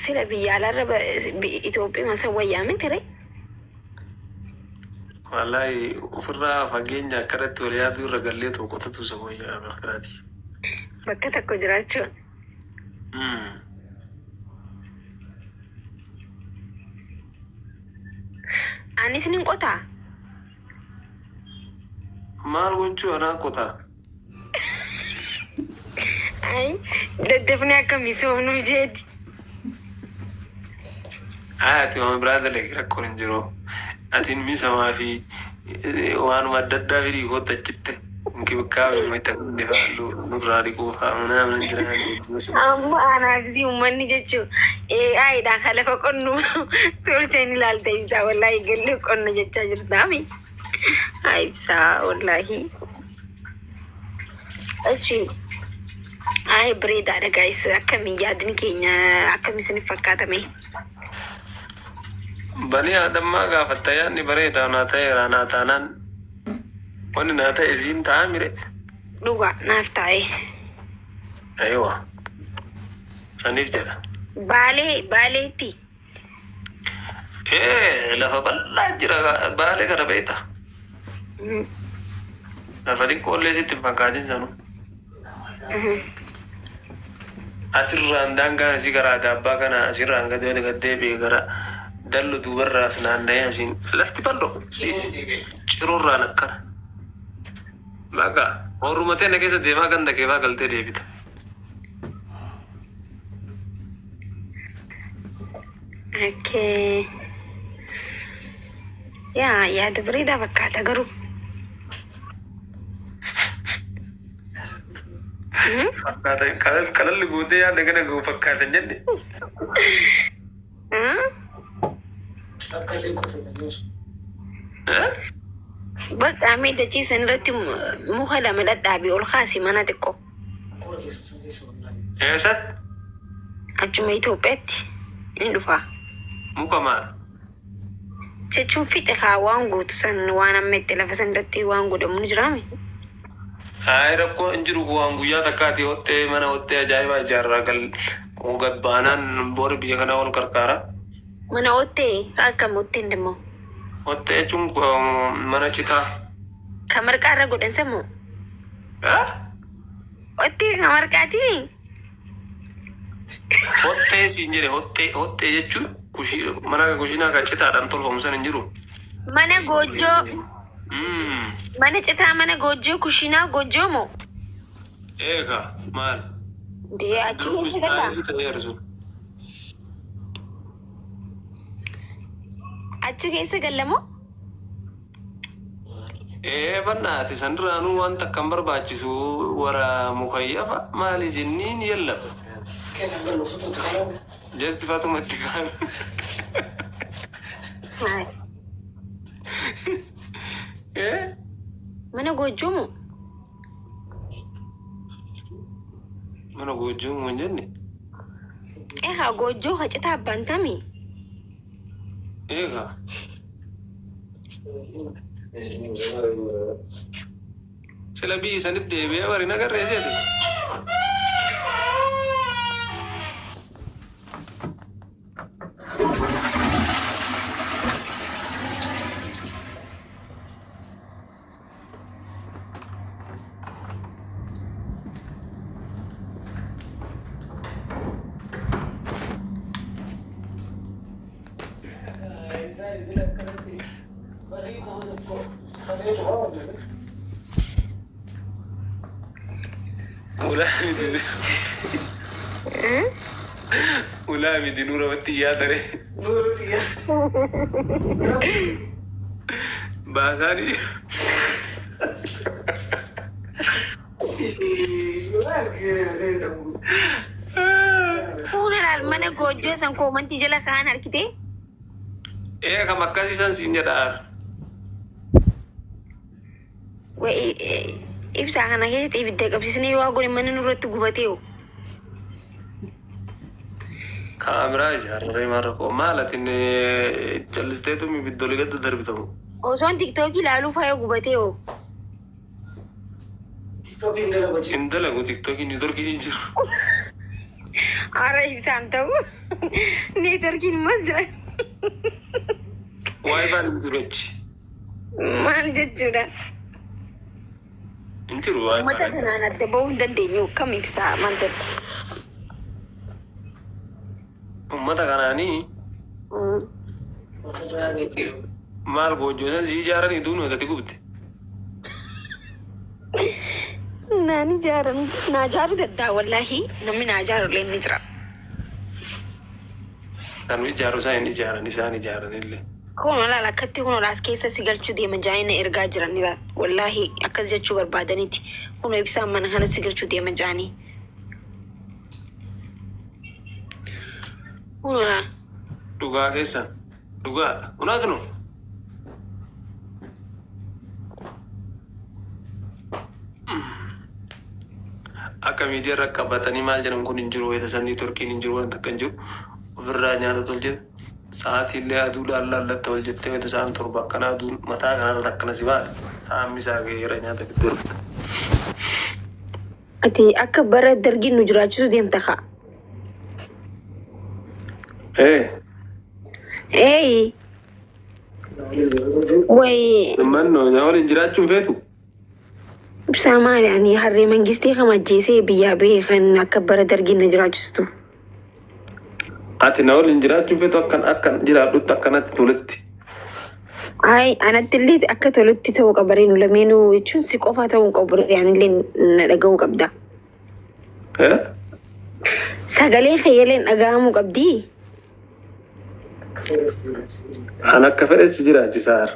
sila biyya alaarra Itoophiyaa masawwa yaamin ture. Wallahi ofirraa fageenya akkanatti wal yaaduu irra gallee tokkotu sawwayyaa markaraati. Bakka takko jiraachuun. Anis nin qotaa. Maal gochuu anaa qotaa? Ay, daddafnee akka misoomnu jeeti. Ati waan biraa dalage rakkoon hin jiru. Atiin misamaa fi waanuma adda addaa firii hoota achitti nkibikkaa'u mita dhifaallu nurraa dhiquu fa'aa mana jiran. Amma anaafisii uummanni jechuun AI'dhaan kan lafa qonnu tolcheen ilaalta ibsaa wallaahi gallee qonna jechaa jirtaami. Ibsaa wallaahi. Achi bareedaadha guys, akkamiin yaadni keenya akkamiin isiniif fakkaatame? Bani aadammaa gaafatta yaadni bareedaa naa ta'eera naa taanaan wanni naa ta'e isiin ta'a mire. Dhugaa naaf taa'e. Ayiwa saniif jedha. Baaleetti. Lafa bal'aa jira baalee kana beekta. Lafa xiqqoollee sitti hin fakkaatin sanu. Asirraan daangaan asii gara adaabbaa kana asirraan gaddee bee gara dallu duubarraas naanna'ee asiin lafti bal'oo ciroorraan akkana. Bakka horumatee na keessa deemaa ganda keefaa galtee deebita. Okay. Yaada bareedaa fakkaata garuu. Fakkaatan kalalli guutee yaadda kana ga'u fakkaatan jenne. Bakka miidhachiisan irratti muka lama dhadhaabii ol kaasi mana xiqqoo. Eessatti? Achuma Itoophiyaatti ni dhufa. Muka maal? Jechuun fixe haa waan guutu san waan amma itti lafa san irratti waan godhamu ni jiraami. Rakkoo hin jiru waan guyyaa takkaati hottee mana hottee ajaa'ibaa ijaarraa gad baanaan boori biyya kanaa ol qarqaara. Mana hottee akkam hotteen deemoo? Hottee jechuun mana citaa. Kan marqaa irra godhan sammuu? Hottee kan marqaati? Hottee siin jedhe hottee jechuun mana kushiinaa kan citaadhaan tolfamu san hin jiru. Mana goojjoo. Mana citaa mana goojjoo kushiinaa goojjoo moo? Eegaa maal? Dee achi keessa galla. Achi keessa galla moo? Bannaati san duraanuu waan takkan barbaachisu wara mukayyafa maali jenniin yalla. Jeesti Faatumatti kaan. Mana goojjoo moo? Mana goojjoo moo hin jenne? Eegaa goojjoo ka citaa abbaan tami? Eegaa. Sila biyyi sanitti deebi'ee bari nagarree seete. Ulaa miti nuura watti yaadare. Baasaani. Fuudhan mana goojjoo san koomantii jala kaan harkitee? Kam akkasiisan siin jedhaan. Ibsaa kana keessatti ibidda qabsiisnee waa godhe mana nurratti gubateewu. Kaameraa ijaarree marraqoo maalatiin callisteetu ibiddolii gadda darbitamu. Osoon tiktookii ilaaluu faaya gubateewu. Hin dalagu tiktookiin niitorkiin hin jiru. Ara ibsaan ta'u neetworkiin masra Waa'ee baan hin jiru achi. maal jechuudha. Hin jiru waa'ee Uummata baan. kanaan adda ba'uu hin dandeenyu kam ibsaa maal jedhu. Uummata kanaanii maal goojjootan si ijaaranii duun wagati gubde. Naan ijaaran naa ijaaru daddaa wallaahi namni naa ijaaru illee ni jira. Namni ijaaru isaan ijaaran illee. Kun olaal akkatti kun olaas keessa si galchuu deema jaayina ergaa jiran ilaal. Wallaahi akkas jechuu barbaadaniiti. Kun ibsaan mana kana si galchuu deema jaanii. Kun olaal. Dhugaa keessan dhugaadha. Unaatu nu. Akka miidiyaa irra qabatanii maal jedhan kun hin jiru wayita sanii turkiin hin jiru wanta akka hin jiru ofirraa nyaata tol jedhe sa'aatiillee aduudhaan laallatta wal jettee wayita sa'aan torba akkana aduun mataa kanarra akkana si baadha sa'aan misaa ga'eera nyaata gidduu dhufta. Ati akka bara dargiin nu jiraachisuu deemta kaa. Hey. Way. Mannoo yaa waliin jiraachuun feetu. Ibsaa maali ani harree mangistii kam ajjeesee biyyaa bahee kan akka bara dargiin na jiraachistu. Ati na waliin jiraachuun feetu akkan jiraadhutti akkanatti toletti. Ay anatti illee akka tolutti ta'uu qabaree nu lameenuu jechuun si qofa ta'uu qabu anillee na dhaga'uu qabda. Sagalee khayyaleen dhaga'amuu qabdi. An akka fedhes jiraachisaar.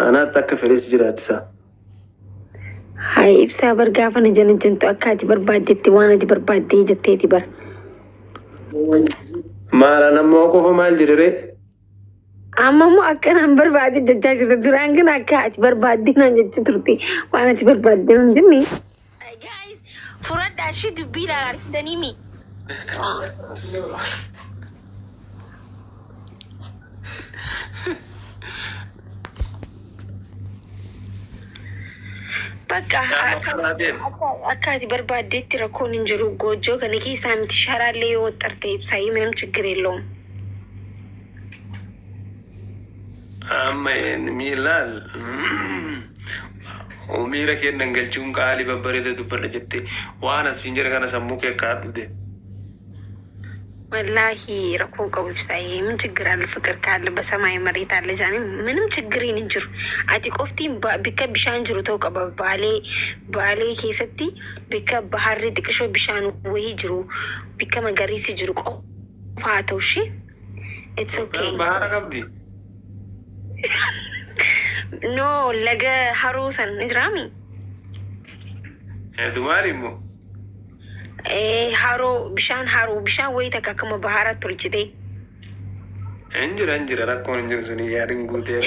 Anaatti akka fedhes jiraachisaa. Hay ibsaa bar gaafa na jala jantu akka ati barbaaddetti waan ati barbaaddee jetteeti bar. Maala namoo qofa maal jedhee? Amma immoo akkanaan barbaadde jechaa jirta duraan kan akka ati barbaadde naan jechuu turte waan ati barbaadde hin jenne. Furadhaa ishee dubbiidhaan argitanii mi? Bakka akka ati barbaaddeetti rakkoon hin jiru goojjoo kana keessaa miti sharaallee yoo waxxarte ibsaayii ምንም ችግር የለውም. Amma miilaal miira kennan galchuun qaalii babbareeda dubbadha jettee waan asiin jedhe kana sammuu kee akka hadhude. ወላሂ ረኮን ቀቡ ብሳይ ምን ችግር አለ? ፍቅር ካለ በሰማይ መሬት አለ ጃኒ ምንም ችግር ይንጅሩ አቲ ቆፍቲ ቢከ ቢሻን ጅሩ ተው ቀበ ባሌ ኬሰቲ ቢከ ባህሪ ጥቅሾ ቢሻን ወይ ጅሩ ቢከ መገሪሲ ጅሩ ቆፋተው እሺ ኢትስ ኦኬ ባህራ ቀብዲ ኖ ለገ ሀሩሰን ንጅራሚ ዱማሪሞ haro bishaan wayii takka akkuma bahaaraatti tolchite. Injira rakkoon hin jiru suni yaadin guutee.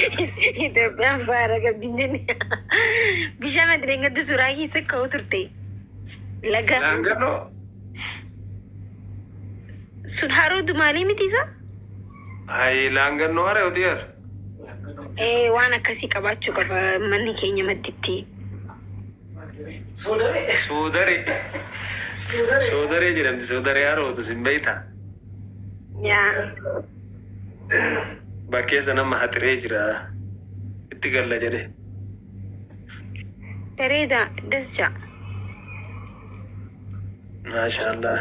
Itoophiyaan bahaara qabdi jenne bishaan ati deengatti suuraa keessa ka'u turte. Laga. Laangannoo. Sun haroo dumaalii miti isa? Hayi laangannoo hara yoo ta'eer. Waan akkasii qabaachuu qaba manni keenya madditti. Sodaree jedhamti sodaree harootu sin beeyta. Yaa. Bakkeessa nama haxiree jira itti galla jedhe. Bareeda dasja. Maashaallah.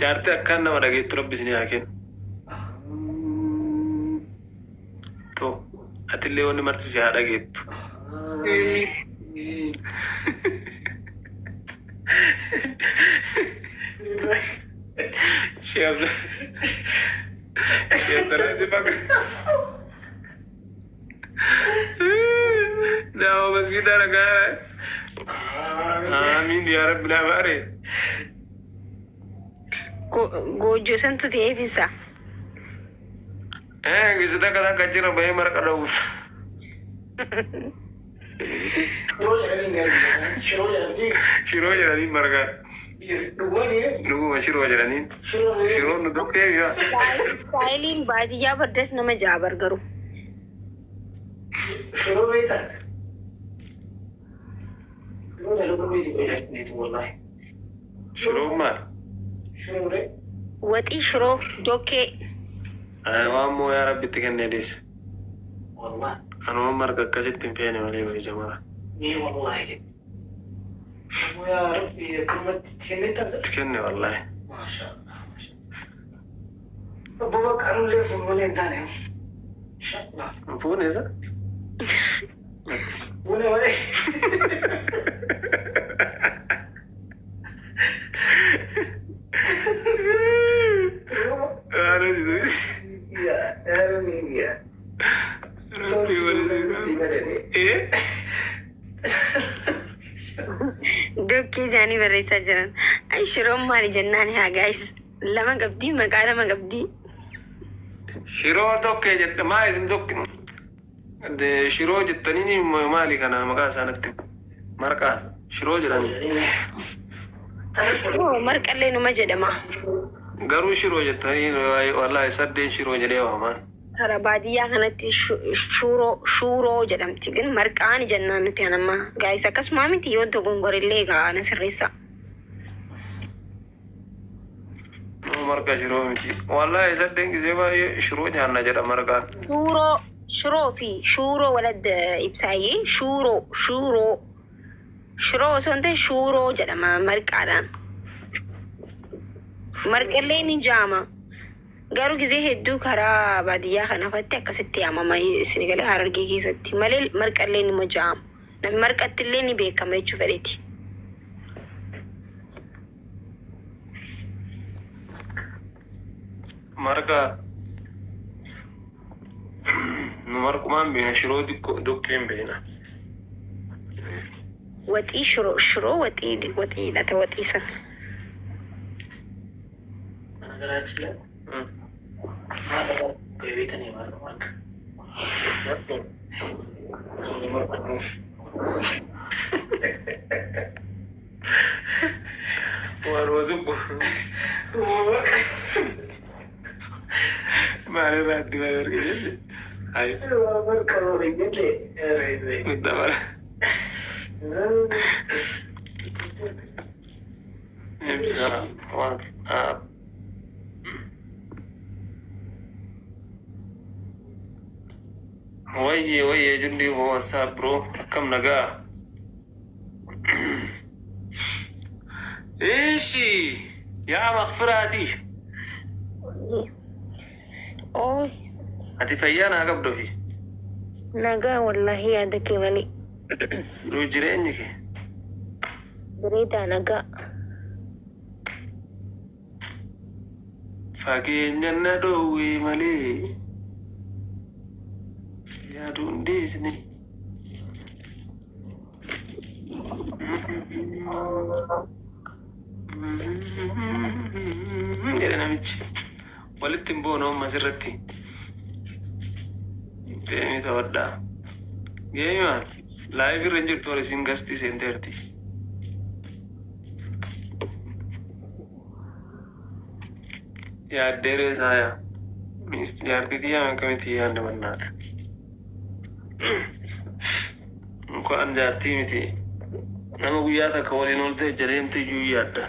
Jaartii akkaan nama dhageettu rabbi isin haa kennu. To atillee wanni marti si haa dhageettu. Dawa masjid raga. Amin ya Rabbil alamin. Gojo santu ta'ee bisa. Kita kata kacira bayi mereka dauf. Shiro jadi mereka. Nunggu shiro jadi nih. Shiro nuduk ya. Styling baadiyyaa baddas nama jaabar garuu. ሽሮ ማል ወጢ ሽሮ ዶኬ ዋሞ ያ ረቢ ትከነዲስ አኖ ማርቀ ከሲት ፌኔ ወለ ወይ ዘማራ يا ربي كمت تكني والله ما شاء الله ما شاء الله ابو بكر لي فون ثاني ان شاء الله فون اذا ولا يا ربي ايه دوكي جاني بريسا جران اي شروم مالي جناني ها جايز لما قبدي مقالة ما قبدي شيرو دوكي جت ما اسم دوك شيرو جتنيني مالي كان مقا سانت مرقا شيرو جراني مرق اللي نما جدما غرو شيرو جتنيني والله سدين شيرو جدي وامان ترى بادية كانت شورو جدمتي جن مرقاني جنان تيانما جايز كاس مامي تيو دوغون غوريلي غانا سريسا مرقا شيرو متي والله سدين زيبا شيرو جانا جدا مرقا شورو في شورو ولد إبسايي شورو سنتي شورو جدما مرقادان مرقلي نجاما garuu gisee hedduu karaa baadiyyaa kana fatti akkasitti yaamama Senegalee Harargee keessatti malee marqallee nima ja'amu namni marqattillee ni beekama jechuu fedheeti. Marqa nu marqumaan beena shiroo doqqeen beena. Waxii shiroo waxiidha ta waxii sana. بيتني مالك وروزق ما له بعد ما يرجع هاي مركب رجلي مدبر بصراحة وي جندي هو سابرو كم نجا ايشي يا مغفراتي اوي هتفيانا قبضو في نجا والله هذا كمالي روجرينك بريدا نجا فاكين ندوي مالي يا دون ديزني جرينا ميتشي ولتم بونو مسيرتي تيمي تودع جيمان لايف رينجر توري سينغاستي سنترتي يا ديري سايا ميستيارتي يا مكمتي يا ndmanat ko an jaartii miti nama guyyaa takka waliin olte jedheemti iyyuu yaadda